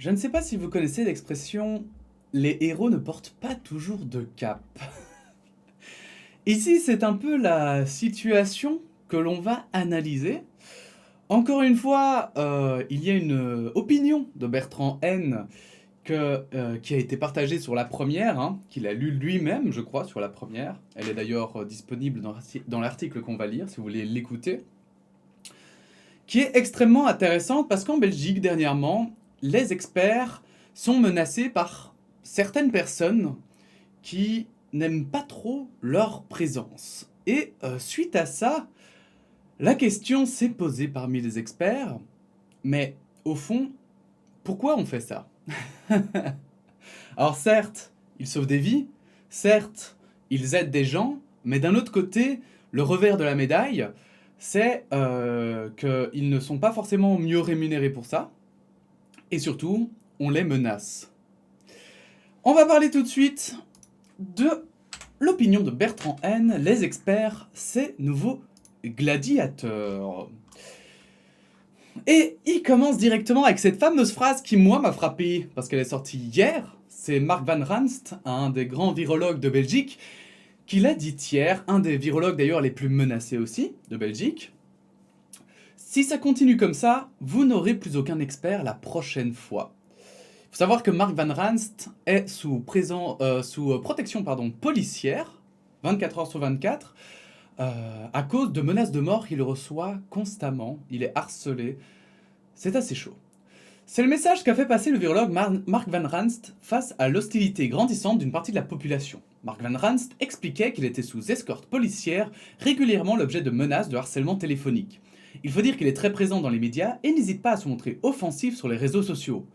Je ne sais pas si vous connaissez l'expression «les héros ne portent pas toujours de cape». Ici, c'est un peu la situation que l'on va analyser. Encore une fois, il y a une opinion de Bertrand N qui a été partagée sur la première, hein, qu'il a lu lui-même, je crois, sur la première. Elle est d'ailleurs disponible dans l'article qu'on va lire, si vous voulez l'écouter. Qui est extrêmement intéressante parce qu'en Belgique, dernièrement, les experts sont menacés par certaines personnes qui n'aiment pas trop leur présence. Et suite à ça, la question s'est posée parmi les experts, mais au fond, pourquoi on fait ça? Alors certes, ils sauvent des vies, certes, ils aident des gens, mais d'un autre côté, le revers de la médaille, c'est qu'ils ne sont pas forcément mieux rémunérés pour ça, et surtout, on les menace. On va parler tout de suite de l'opinion de Bertrand N, les experts, ces nouveaux gladiateurs. Et il commence directement avec cette fameuse phrase qui, moi, m'a frappé, parce qu'elle est sortie hier. C'est Mark Van Ranst, un des grands virologues de Belgique, qui l'a dit hier, un des virologues d'ailleurs les plus menacés aussi de Belgique. Si ça continue comme ça, vous n'aurez plus aucun expert la prochaine fois. Il faut savoir que Mark Van Ranst est sous protection policière, 24 heures sur 24, à cause de menaces de mort qu'il reçoit constamment. Il est harcelé. C'est assez chaud. C'est le message qu'a fait passer le virologue Mark Van Ranst face à l'hostilité grandissante d'une partie de la population. Mark Van Ranst expliquait qu'il était sous escorte policière, régulièrement l'objet de menaces de harcèlement téléphonique. Il faut dire qu'il est très présent dans les médias et n'hésite pas à se montrer offensif sur les réseaux sociaux.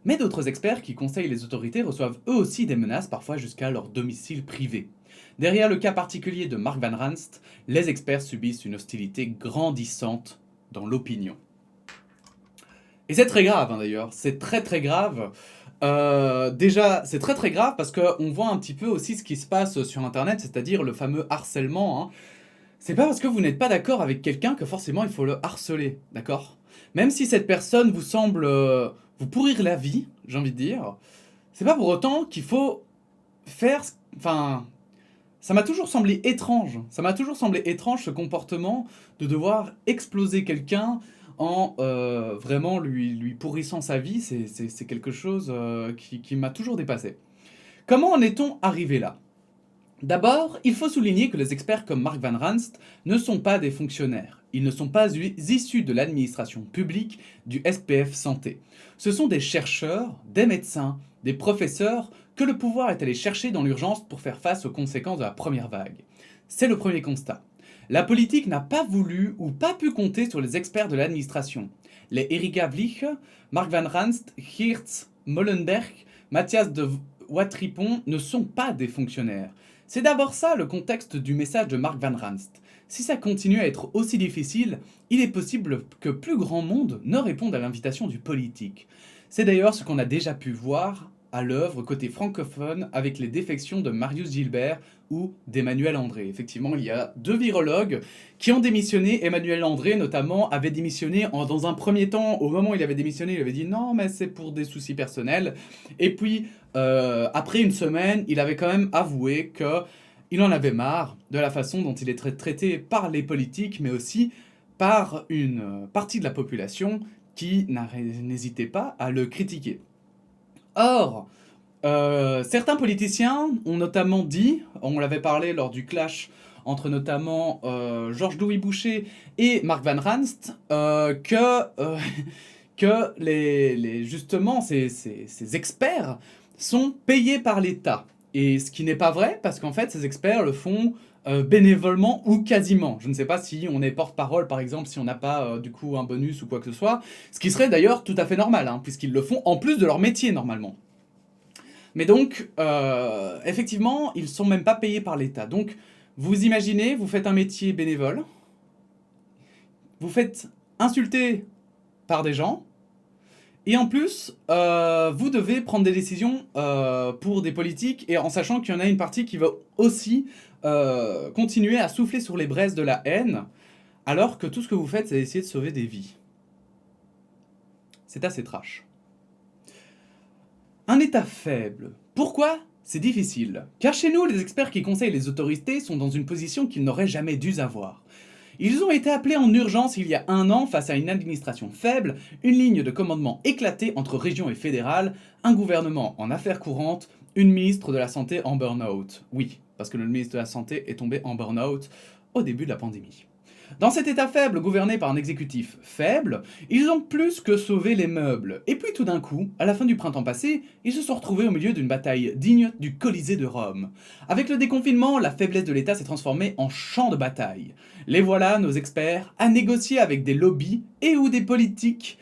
Mais d'autres experts qui conseillent les autorités reçoivent eux aussi des menaces, parfois jusqu'à leur domicile privé. Derrière le cas particulier de Mark Van Ranst, les experts subissent une hostilité grandissante dans l'opinion. Et c'est très grave, hein, d'ailleurs, c'est très très grave. Déjà, c'est très très grave parce qu'on voit un petit peu aussi ce qui se passe sur Internet, c'est-à-dire le fameux harcèlement, hein. C'est pas parce que vous n'êtes pas d'accord avec quelqu'un que forcément il faut le harceler, d'accord? Même si cette personne vous semble vous pourrir la vie, j'ai envie de dire, c'est pas pour autant qu'il faut faire... Enfin, ça m'a toujours semblé étrange. Ça m'a toujours semblé étrange ce comportement de devoir exploser quelqu'un en vraiment lui pourrissant sa vie. C'est quelque chose qui m'a toujours dépassé. Comment en est-on arrivé là? D'abord, il faut souligner que les experts comme Mark Van Ranst ne sont pas des fonctionnaires. Ils ne sont pas issus de l'administration publique du SPF Santé. Ce sont des chercheurs, des médecins, des professeurs que le pouvoir est allé chercher dans l'urgence pour faire face aux conséquences de la première vague. C'est le premier constat. La politique n'a pas voulu ou pas pu compter sur les experts de l'administration. Les Erika Vlich, Mark Van Ranst, Geert Molenberg, Mathias de Watripon ne sont pas des fonctionnaires. C'est d'abord ça le contexte du message de Mark Van Ranst. Si ça continue à être aussi difficile, il est possible que plus grand monde ne réponde à l'invitation du politique. C'est d'ailleurs ce qu'on a déjà pu voir à l'œuvre côté francophone avec les défections de Marius Gilbert ou d'Emmanuel André. Effectivement, il y a deux virologues qui ont démissionné. Emmanuel André, notamment, avait démissionné dans un premier temps. Au moment où il avait démissionné, il avait dit non, mais c'est pour des soucis personnels. Et puis, après une semaine, il avait quand même avoué qu'il en avait marre de la façon dont il est traité par les politiques, mais aussi par une partie de la population qui n'hésitait pas à le critiquer. Or, certains politiciens ont notamment dit, on l'avait parlé lors du clash entre notamment Georges-Louis Boucher et Mark Van Ranst, que justement ces experts sont payés par l'État. Et ce qui n'est pas vrai, parce qu'en fait, ces experts le font bénévolement ou quasiment. Je ne sais pas si on est porte-parole, par exemple, si on n'a pas du coup un bonus ou quoi que ce soit, ce qui serait d'ailleurs tout à fait normal, hein, puisqu'ils le font en plus de leur métier normalement. Mais donc, effectivement, ils ne sont même pas payés par l'État. Donc, vous imaginez, vous faites un métier bénévole, vous faites insulter par des gens, et en plus, vous devez prendre des décisions pour des politiques, et en sachant qu'il y en a une partie qui va aussi continuer à souffler sur les braises de la haine, alors que tout ce que vous faites, c'est essayer de sauver des vies. C'est assez trash. Un État faible. Pourquoi? C'est difficile. Car chez nous, les experts qui conseillent les autorités sont dans une position qu'ils n'auraient jamais dû avoir. Ils ont été appelés en urgence il y a 1 an face à une administration faible, une ligne de commandement éclatée entre région et fédérale, un gouvernement en affaires courantes, une ministre de la Santé en burn-out. Oui, parce que le ministre de la Santé est tombé en burn-out au début de la pandémie. Dans cet état faible, gouverné par un exécutif faible, ils ont plus que sauvé les meubles. Et puis tout d'un coup, à la fin du printemps passé, ils se sont retrouvés au milieu d'une bataille digne du Colisée de Rome. Avec le déconfinement, la faiblesse de l'État s'est transformée en champ de bataille. Les voilà, nos experts, à négocier avec des lobbies et ou des politiques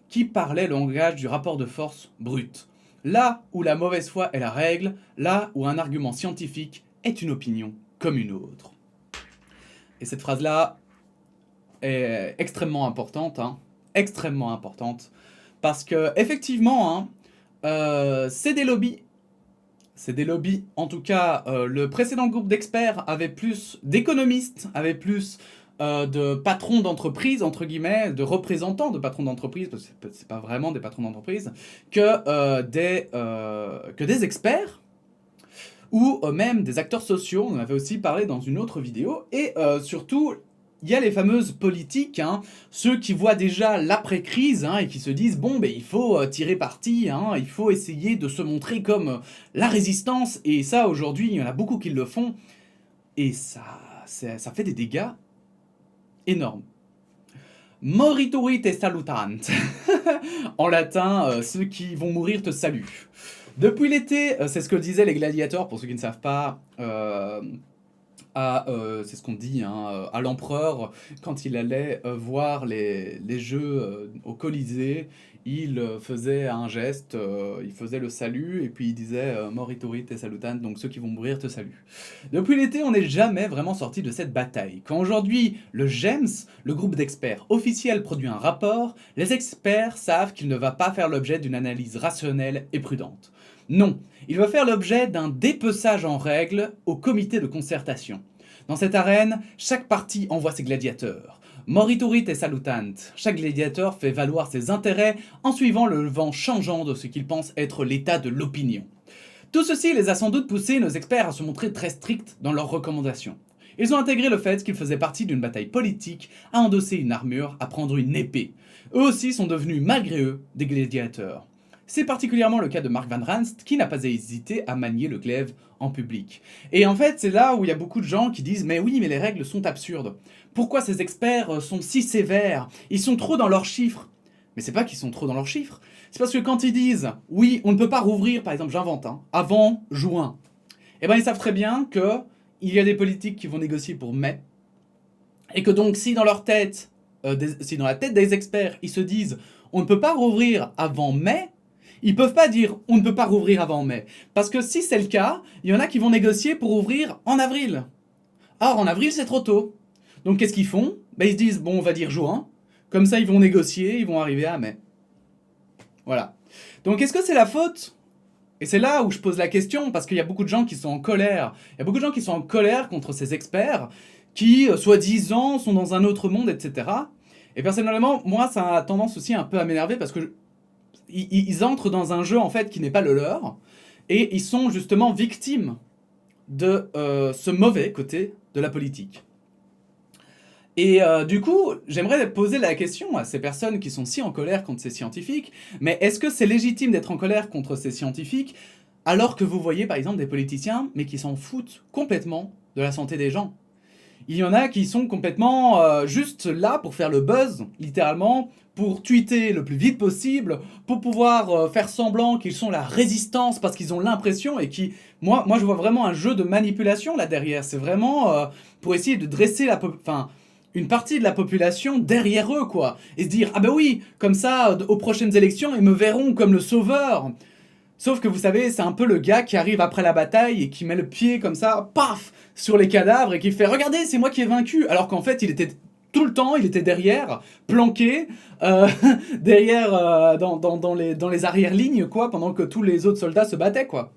qui parlaient le langage du rapport de force brut. Là où la mauvaise foi est la règle, là où un argument scientifique est une opinion comme une autre. Et cette phrase-là est extrêmement importante, extrêmement importante, parce que effectivement, c'est des lobbies. C'est des lobbies. En tout cas, le précédent groupe d'experts avait plus d'économistes, avait plus de patrons d'entreprise, entre guillemets, de représentants de patrons d'entreprise, parce que c'est pas vraiment des patrons d'entreprise, que des experts, ou même des acteurs sociaux. On en avait aussi parlé dans une autre vidéo, et surtout, il y a les fameuses politiques, ceux qui voient déjà l'après-crise et qui se disent bon, il faut tirer parti, il faut essayer de se montrer comme la résistance. Et ça, aujourd'hui, il y en a beaucoup qui le font. Et ça fait des dégâts énormes. Morituri te salutant. En latin, ceux qui vont mourir te saluent. Depuis l'été, c'est ce que disaient les gladiateurs, pour ceux qui ne savent pas. C'est ce qu'on dit, à l'empereur, quand il allait voir les jeux au Colisée, il faisait un geste, il faisait le salut, et puis il disait Morituri te salutant, donc ceux qui vont mourir te saluent. Depuis l'été, on n'est jamais vraiment sorti de cette bataille. Quand aujourd'hui, le GEMS, le groupe d'experts officiel, produit un rapport, les experts savent qu'il ne va pas faire l'objet d'une analyse rationnelle et prudente. Non, il va faire l'objet d'un dépeçage en règle au comité de concertation. Dans cette arène, chaque parti envoie ses gladiateurs. Morituri te salutant, chaque gladiateur fait valoir ses intérêts en suivant le vent changeant de ce qu'il pense être l'état de l'opinion. Tout ceci les a sans doute poussés, nos experts, à se montrer très stricts dans leurs recommandations. Ils ont intégré le fait qu'ils faisaient partie d'une bataille politique, à endosser une armure, à prendre une épée. Eux aussi sont devenus, malgré eux, des gladiateurs. C'est particulièrement le cas de Mark Van Ranst, qui n'a pas hésité à manier le glaive en public. Et en fait, c'est là où il y a beaucoup de gens qui disent « Mais oui, mais les règles sont absurdes. Pourquoi ces experts sont si sévères? Ils sont trop dans leurs chiffres. » Mais c'est pas qu'ils sont trop dans leurs chiffres. C'est parce que quand ils disent « Oui, on ne peut pas rouvrir, par exemple, j'invente, avant juin. » Eh ben, ils savent très bien qu'il y a des politiques qui vont négocier pour mai. Et que donc, si dans leur tête, si dans la tête des experts, ils se disent « On ne peut pas rouvrir avant mai », ils peuvent pas dire on ne peut pas rouvrir avant mai. Parce que si c'est le cas, il y en a qui vont négocier pour ouvrir en avril. Or, en avril, c'est trop tôt. Donc, qu'est-ce qu'ils font? Ils se disent bon, on va dire juin. Comme ça, ils vont négocier, ils vont arriver à mai. Voilà. Donc, est-ce que c'est la faute? Et c'est là où je pose la question, parce qu'il y a beaucoup de gens qui sont en colère. Il y a beaucoup de gens qui sont en colère contre ces experts, qui, soi-disant, sont dans un autre monde, etc. Et personnellement, moi, ça a tendance aussi un peu à m'énerver, parce que ils entrent dans un jeu en fait qui n'est pas le leur, et ils sont justement victimes de ce mauvais côté de la politique. Et du coup, j'aimerais poser la question à ces personnes qui sont si en colère contre ces scientifiques, mais est-ce que c'est légitime d'être en colère contre ces scientifiques alors que vous voyez par exemple des politiciens mais qui s'en foutent complètement de la santé des gens? Il y en a qui sont complètement juste là pour faire le buzz, littéralement, pour tweeter le plus vite possible, pour pouvoir faire semblant qu'ils sont la résistance parce qu'ils ont l'impression et qui... Moi, je vois vraiment un jeu de manipulation là derrière. C'est vraiment pour essayer de dresser une partie de la population derrière eux, quoi. Et se dire, ah ben oui, comme ça, aux prochaines élections, ils me verront comme le sauveur. Sauf que vous savez, c'est un peu le gars qui arrive après la bataille et qui met le pied comme ça, paf, sur les cadavres et qui fait « Regardez, c'est moi qui ai vaincu !» Alors qu'en fait, il était tout le temps, il était derrière, planqué, derrière, dans les arrière-lignes, quoi, pendant que tous les autres soldats se battaient, quoi.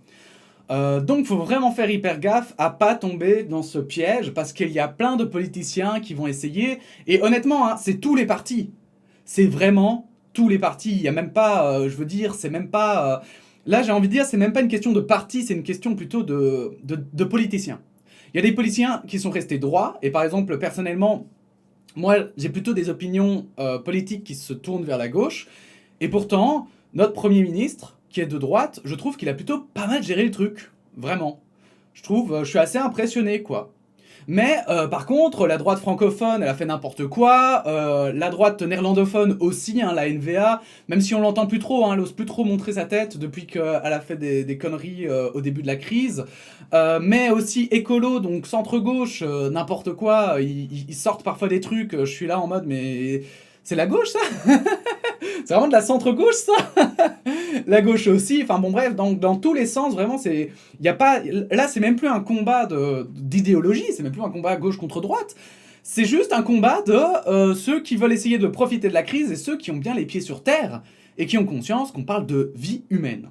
Donc, faut vraiment faire hyper gaffe à pas tomber dans ce piège, parce qu'il y a plein de politiciens qui vont essayer, et honnêtement, c'est tous les partis. C'est vraiment tous les partis. Il y a même pas, je veux dire, c'est même pas... Là, j'ai envie de dire, c'est même pas une question de parti, c'est une question plutôt de politiciens. Il y a des politiciens qui sont restés droits, et par exemple, personnellement, moi, j'ai plutôt des opinions politiques qui se tournent vers la gauche, et pourtant, notre Premier ministre, qui est de droite, je trouve qu'il a plutôt pas mal géré le truc. Vraiment. Je suis assez impressionné, quoi. Mais par contre, la droite francophone, elle a fait n'importe quoi. La droite néerlandophone aussi, hein, la NVA, même si on l'entend plus trop, hein, elle ose plus trop montrer sa tête depuis qu'elle a fait des conneries au début de la crise. Mais aussi écolo, donc centre-gauche, n'importe quoi. Ils sortent parfois des trucs, je suis là en mode, mais c'est la gauche ça. C'est vraiment de la centre-gauche ça. La gauche aussi, enfin bon bref, dans tous les sens, vraiment, c'est... Y a pas, là, c'est même plus un combat d'idéologie, c'est même plus un combat gauche contre droite, c'est juste un combat de ceux qui veulent essayer de profiter de la crise et ceux qui ont bien les pieds sur terre et qui ont conscience qu'on parle de vie humaine.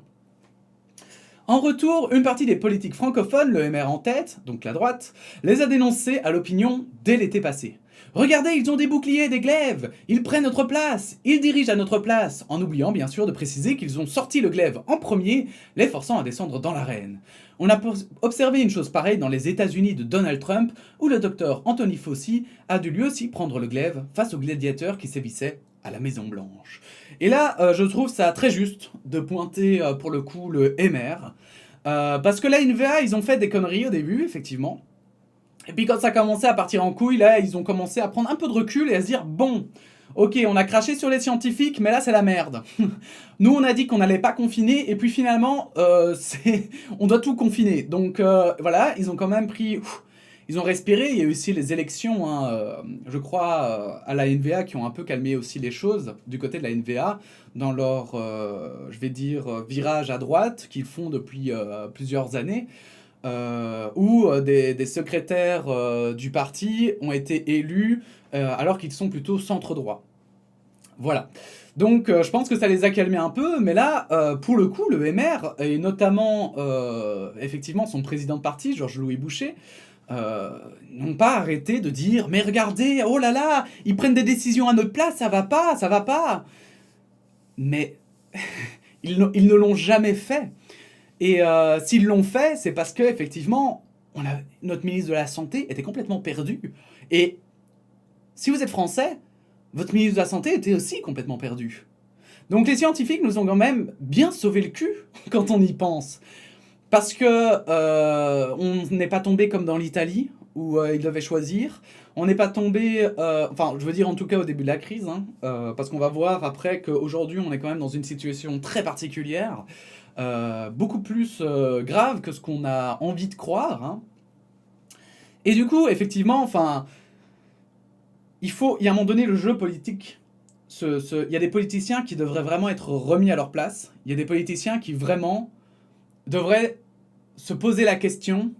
En retour, une partie des politiques francophones, le MR en tête, donc la droite, les a dénoncés à l'opinion dès l'été passé. Regardez, ils ont des boucliers, des glaives, ils prennent notre place, ils dirigent à notre place, en oubliant bien sûr de préciser qu'ils ont sorti le glaive en premier, les forçant à descendre dans l'arène. On a observé une chose pareille dans les États-Unis de Donald Trump, où le docteur Anthony Fauci a dû lui aussi prendre le glaive face aux gladiateurs qui sévissaient à la Maison Blanche. Et là, je trouve ça très juste de pointer pour le coup le MR, parce que la NVA, ils ont fait des conneries au début, effectivement. Et puis quand ça a commencé à partir en couille, là, ils ont commencé à prendre un peu de recul et à se dire, bon, ok, on a craché sur les scientifiques, mais là, c'est la merde. Nous, on a dit qu'on n'allait pas confiner, et puis finalement, on doit tout confiner. Donc voilà, ils ont quand même pris... Ils ont respiré, il y a eu aussi les élections, hein, je crois, à la NVA qui ont un peu calmé aussi les choses du côté de la NVA dans leur, je vais dire, virage à droite qu'ils font depuis plusieurs années. Où des secrétaires du parti ont été élus alors qu'ils sont plutôt centre-droit. Voilà. Donc je pense que ça les a calmés un peu, mais là, pour le coup, le MR, et notamment effectivement son président de parti, Georges-Louis Boucher, n'ont pas arrêté de dire « Mais regardez, oh là là, ils prennent des décisions à notre place, ça va pas, ça va pas !» Mais ils ne l'ont jamais fait. Et s'ils l'ont fait, c'est parce que effectivement, notre ministre de la Santé était complètement perdu. Et si vous êtes français, votre ministre de la Santé était aussi complètement perdu. Donc les scientifiques nous ont quand même bien sauvé le cul quand on y pense. Parce que on n'est pas tombé comme dans l'Italie, où ils devaient choisir. On n'est pas tombé, enfin je veux dire en tout cas au début de la crise, hein, parce qu'on va voir après qu'aujourd'hui on est quand même dans une situation très particulière, beaucoup plus grave que ce qu'on a envie de croire. Hein. Et du coup, effectivement, enfin, il y a un moment donné le jeu politique. Il y a des politiciens qui devraient vraiment être remis à leur place. Il y a des politiciens qui vraiment devraient se poser la question,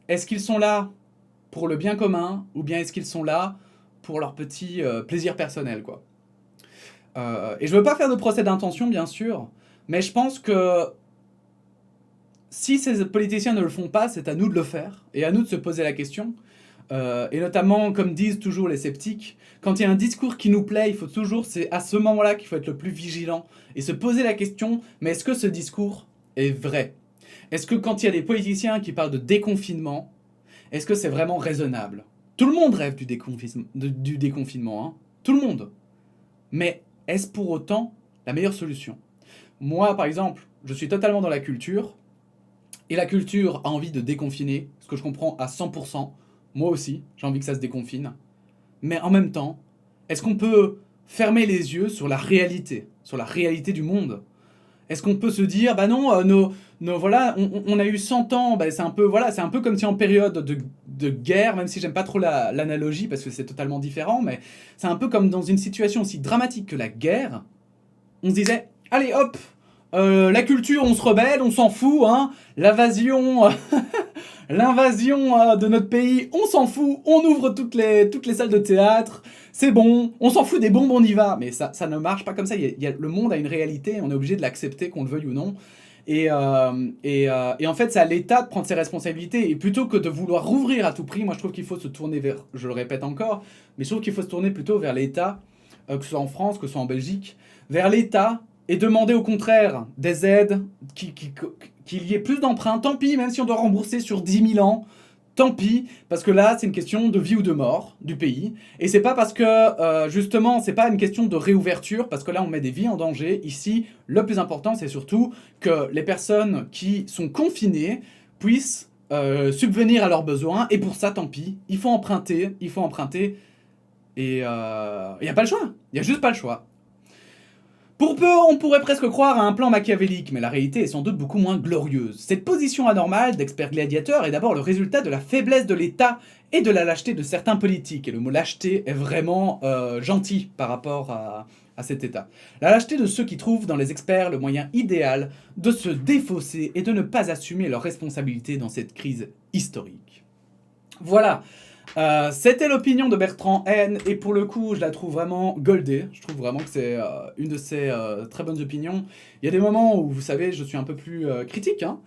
est-ce qu'ils sont là pour le bien commun ou bien est-ce qu'ils sont là pour leur petit plaisir personnel, quoi. Et je veux pas faire de procès d'intention, bien sûr, mais je pense que si ces politiciens ne le font pas, c'est à nous de le faire et à nous de se poser la question. Et notamment, comme disent toujours les sceptiques, quand il y a un discours qui nous plaît, c'est à ce moment-là qu'il faut être le plus vigilant et se poser la question, mais est-ce que ce discours est vrai ? Est-ce que quand il y a des politiciens qui parlent de déconfinement, est-ce que c'est vraiment raisonnable ? Tout le monde rêve du déconfinement, hein ? Tout le monde. Mais est-ce pour autant la meilleure solution ? Moi, par exemple, je suis totalement dans la culture, et la culture a envie de déconfiner, ce que je comprends à 100%. Moi aussi, j'ai envie que ça se déconfine. Mais en même temps, est-ce qu'on peut fermer les yeux sur la réalité du monde ? Est-ce qu'on peut se dire, bah non, voilà, on a eu 100 ans, bah c'est un peu comme si en période de guerre, même si j'aime pas trop l'analogie parce que c'est totalement différent, mais c'est un peu comme dans une situation aussi dramatique que la guerre, on se disait, allez hop, la culture, on se rebelle, on s'en fout, hein, l'invasion de notre pays, on s'en fout, on ouvre toutes les salles de théâtre, c'est bon, on s'en fout des bombes, on y va. Mais ça ne marche pas comme ça, le monde a une réalité, on est obligé de l'accepter, qu'on le veuille ou non. Et en fait, c'est à l'État de prendre ses responsabilités. Et plutôt que de vouloir rouvrir à tout prix, moi je trouve qu'il faut se tourner vers, je le répète encore, mais je trouve qu'il faut se tourner plutôt vers l'État, que ce soit en France, que ce soit en Belgique, vers l'État et demander au contraire des aides, qu'il y ait plus d'emprunts, tant pis, même si on doit rembourser sur 10 000 ans, tant pis, parce que là, c'est une question de vie ou de mort du pays. Et c'est pas parce que, justement, c'est pas une question de réouverture, parce que là, on met des vies en danger. Ici, le plus important, c'est surtout que les personnes qui sont confinées puissent subvenir à leurs besoins. Et pour ça, tant pis, il faut emprunter, et il n'y a pas le choix. Il n'y a juste pas le choix. Pour peu, on pourrait presque croire à un plan machiavélique, mais la réalité est sans doute beaucoup moins glorieuse. Cette position anormale d'expert gladiateur est d'abord le résultat de la faiblesse de l'État et de la lâcheté de certains politiques. Et le mot lâcheté est vraiment gentil par rapport à cet État. La lâcheté de ceux qui trouvent dans les experts le moyen idéal de se défausser et de ne pas assumer leurs responsabilités dans cette crise historique. Voilà. C'était l'opinion de Bertrand Haine, et pour le coup, je la trouve vraiment goldée. Je trouve vraiment que c'est une de ses très bonnes opinions. Il y a des moments où, vous savez, je suis un peu plus critique, hein.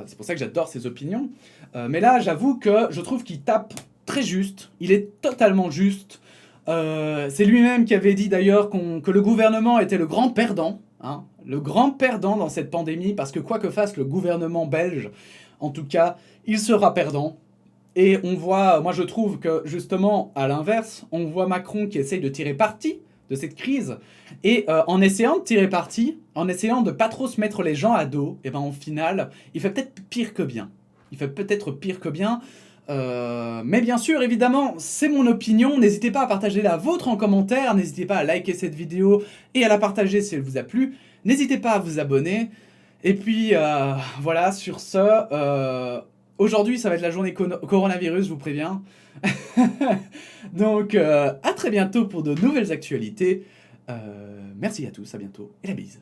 C'est pour ça que j'adore ses opinions. Mais là, j'avoue que je trouve qu'il tape très juste. Il est totalement juste. C'est lui-même qui avait dit d'ailleurs que le gouvernement était le grand perdant, hein, le grand perdant dans cette pandémie, parce que quoi que fasse le gouvernement belge, en tout cas, il sera perdant. Et on voit, moi je trouve que justement, à l'inverse, on voit Macron qui essaye de tirer parti de cette crise, et en essayant de tirer parti, en essayant de pas trop se mettre les gens à dos, et ben au final, il fait peut-être pire que bien. Il fait peut-être pire que bien, mais bien sûr, évidemment, c'est mon opinion, n'hésitez pas à partager la vôtre en commentaire, n'hésitez pas à liker cette vidéo et à la partager si elle vous a plu, n'hésitez pas à vous abonner, et puis voilà, sur ce... aujourd'hui, ça va être la journée coronavirus, je vous préviens. Donc, à très bientôt pour de nouvelles actualités. Merci à tous, à bientôt, et la bise.